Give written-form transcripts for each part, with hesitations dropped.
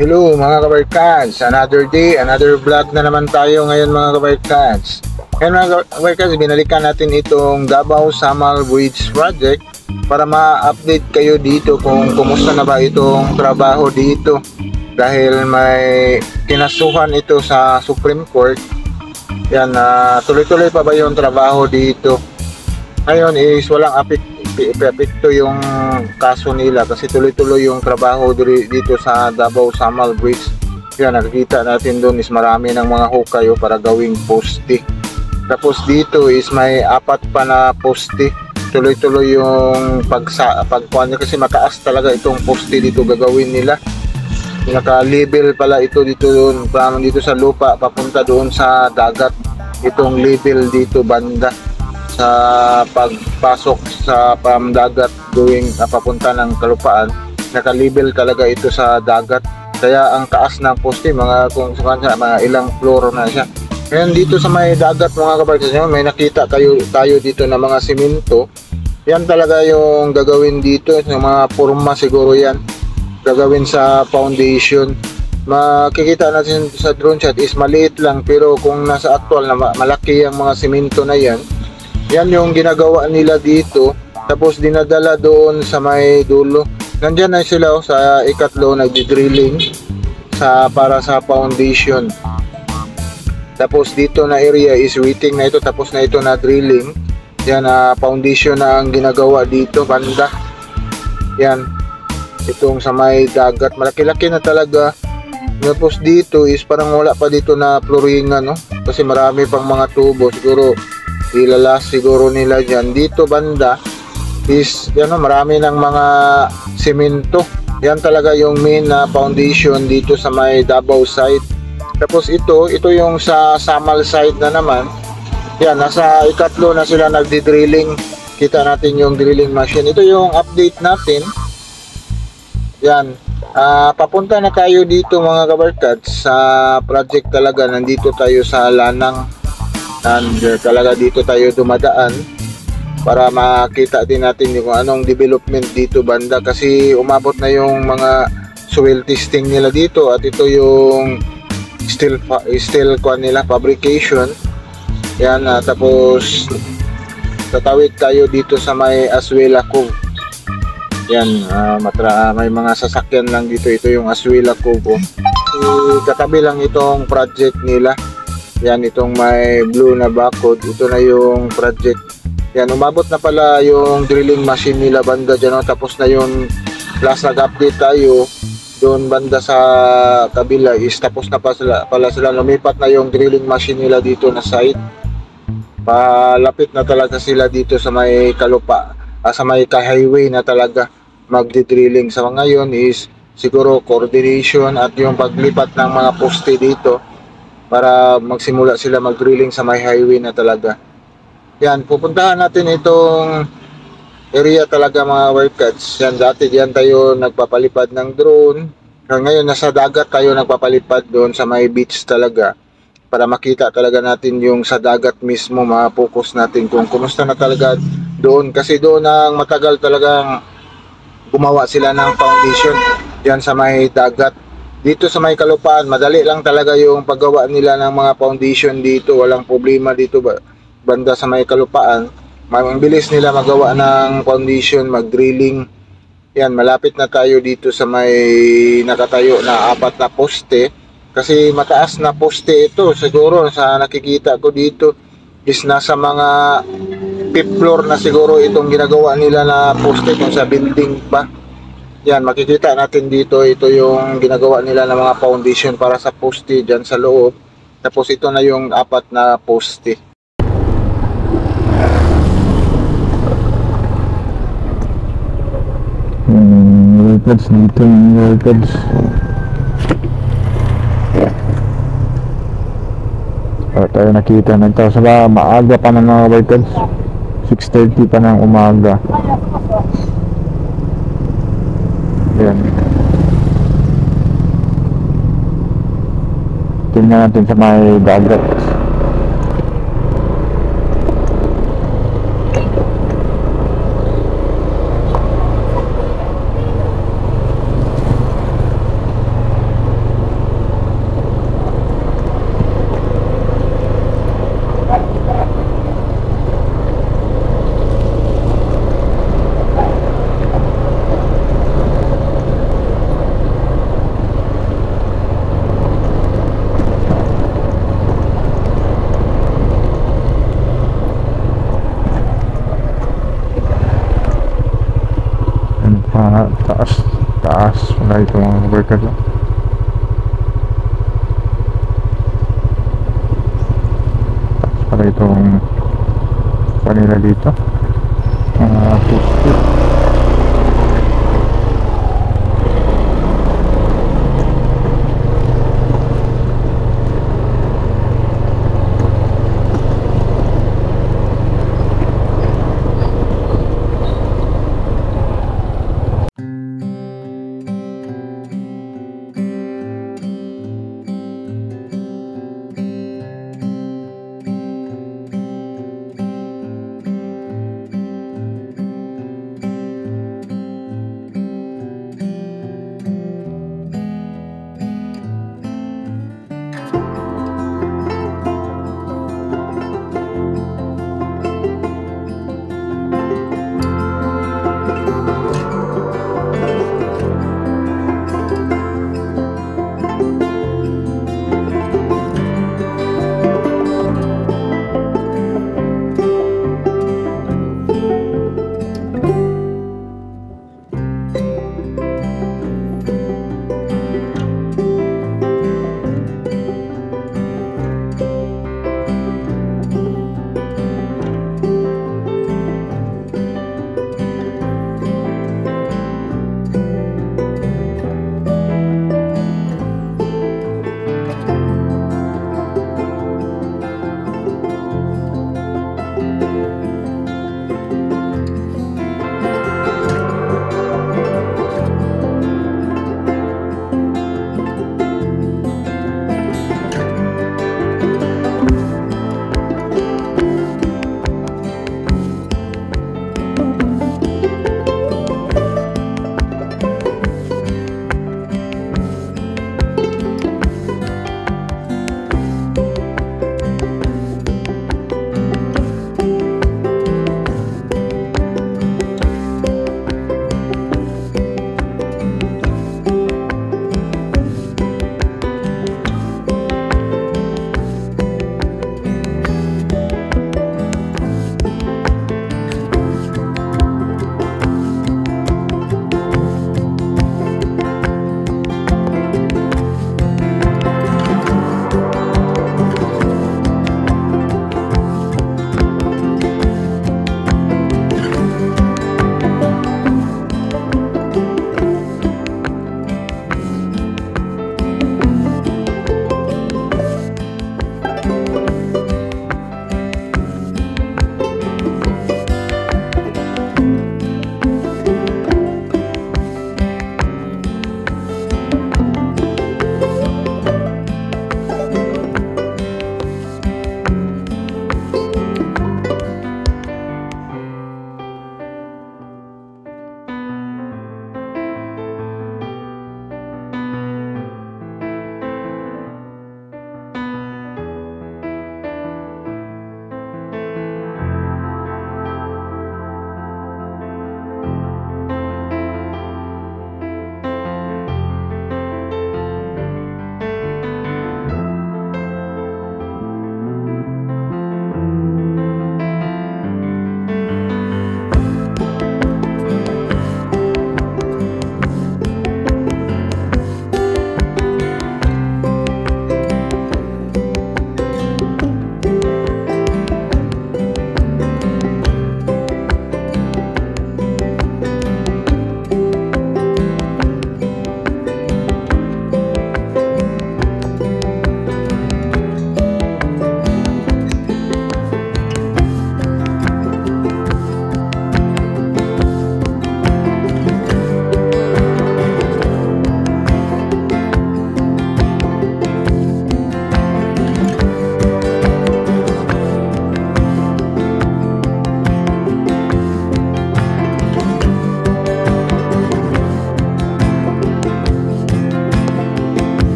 Hello mga kabarkads, another day, another vlog na naman tayo ngayon mga kabarkads. Ngayon mga kabarkads, binalikan natin itong Davao Samal Bridge Project para ma-update kayo dito kung kumusta na ba itong trabaho dito. Dahil may kinasuhan ito sa Supreme Court. Yan, tuloy-tuloy pa ba yung trabaho dito? Ngayon is walang epekto yung kaso nila kasi tuloy-tuloy yung trabaho dito sa Davao Samal Bridge. Yan, nakikita natin doon is marami ng mga hukay para gawing poste. Tapos dito is may apat pa na poste. Tuloy-tuloy yung pagkuhan kasi mataas talaga itong poste dito gagawin nila. Naka-level pala ito dito doon, dito sa lupa papunta doon sa dagat. Itong level dito banda sa pagpasok sa pamdagat going papunta ng kalupaan, naka-level talaga ito sa dagat. Kaya ang taas ng poste mga kung saan mga ilang floor na siya. Ngayon dito sa may dagat mga kabarkas, may nakita tayo dito na mga simento. Yan talaga yung gagawin dito, yung mga forma siguro yan gagawin sa foundation. Makikita natin sa drone shot is maliit lang, pero kung nasa actual na malaki ang mga simento na yan. Yan yung ginagawa nila dito, tapos dinadala doon sa may dulo. Nandyan na sila sa ikatlo nagdi-drilling para sa foundation. Tapos dito na area is waiting na ito, tapos na ito na drilling. Yan, foundation na ang ginagawa dito banda. Yan, itong sa may dagat, malaki-laki na talaga. Tapos dito is parang wala pa dito na flooringan, no? Kasi marami pang mga tubo, siguro ilalas siguro nila dyan. Dito banda is yan, marami ng mga semento. Yan talaga yung main na foundation dito sa may Davao side. Tapos ito yung sa Samal side na naman. Yan, nasa ikatlo na sila nagdi-drilling. Kita natin yung drilling machine. Ito yung update natin. Yan, papunta na tayo dito mga kabarkads sa project talaga. Nandito tayo sa Lanang. And talaga dito tayo dumadaan para makita din natin kung anong development dito banda, kasi umabot na yung mga soil testing nila dito at ito yung steel nila fabrication. Yan, tapos tatawid tayo dito sa may Aswela Cove. Yan, may mga sasakyan lang dito. Ito yung Aswela Cove. Katabi lang itong project nila. Yan, itong may blue na barcode, ito na yung project. Yan, umabot na pala yung drilling machine nila banda dyan, tapos na yung last nag-update tayo doon banda sa kabila is tapos na pala sila, lumipat na yung drilling machine nila dito na site. Palapit na talaga sila dito sa may kalupa, sa may highway na talaga magdi-drilling. Sa ngayon is siguro coordination at yung paglipat ng mga poste dito para magsimula sila mag-drilling sa may highway na talaga. Yan, pupuntahan natin itong area talaga mga workers. Yan, dati diyan tayo nagpapalipad ng drone. Ngayon nasa dagat tayo nagpapalipad doon sa may beach talaga para makita talaga natin yung sa dagat mismo, ma-focus natin kung kumusta na talaga doon. Kasi doon ang matagal talagang gumawa sila ng foundation diyan sa may dagat. Dito sa may kalupaan, madali lang talaga yung paggawa nila ng mga foundation dito. Walang problema dito banda sa may kalupaan. Ang bilis nila magawa ng foundation, mag-drilling. Yan, malapit na tayo dito sa may nakatayo na apat na poste. Kasi mataas na poste ito. Siguro sa nakikita ko dito is nasa mga 5th floor na siguro itong ginagawa nila na poste kung sa building pa. Yan, makikita natin dito, ito yung ginagawa nila ng mga foundation para sa poste dyan sa loob. Tapos ito na yung apat na poste. Workers dito, workers. Tayo nakita, nagtasa maaga pa ng mga workers. 6:30 pa ng umaga. Ayan. Tingnan natin sa may dagat. ito mga kabarkad. Tapos pala itong kanila dito, footstep.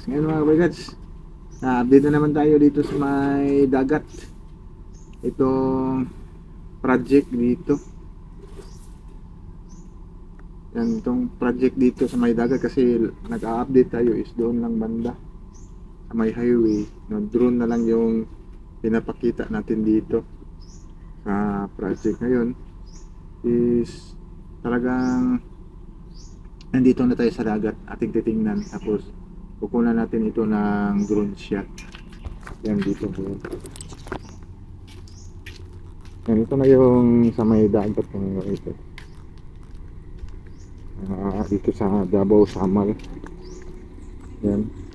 Ngayon mga kabagats, update na naman tayo dito sa may dagat. Itong project dito. Yan, itong project dito sa may dagat kasi nag-update tayo is doon lang banda sa may highway, no, drone na lang yung pinapakita natin dito sa project ngayon. Is talagang nandito na tayo sa dagat, ating titingnan, tapos kukunan natin ito ng drone shot. Yan dito. Yan, ito na yung sa may dagat ng ito. Dito sa Davao Samal. Yan.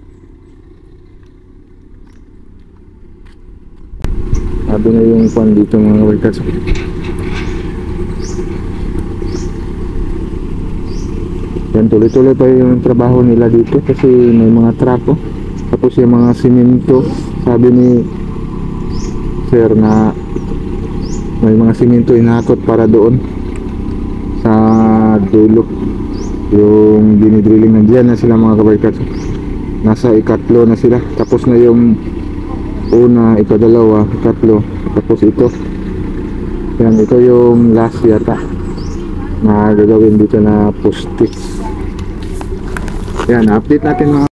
Sabi na yung pan dito mga workers. Yan, tuloy-tuloy pa yung trabaho nila dito kasi may mga trapo. Tapos yung mga simento, sabi ni sir na may mga simento inakot para doon sa dulo. Yung dinidrilling na dyan na sila mga kabarkas. Nasa ikatlo na sila. Tapos na yung una, ikadalawa, ikatlo, tapos ito. Yan, ito yung last yata na gagawin dito na post-its. Yan, update natin mga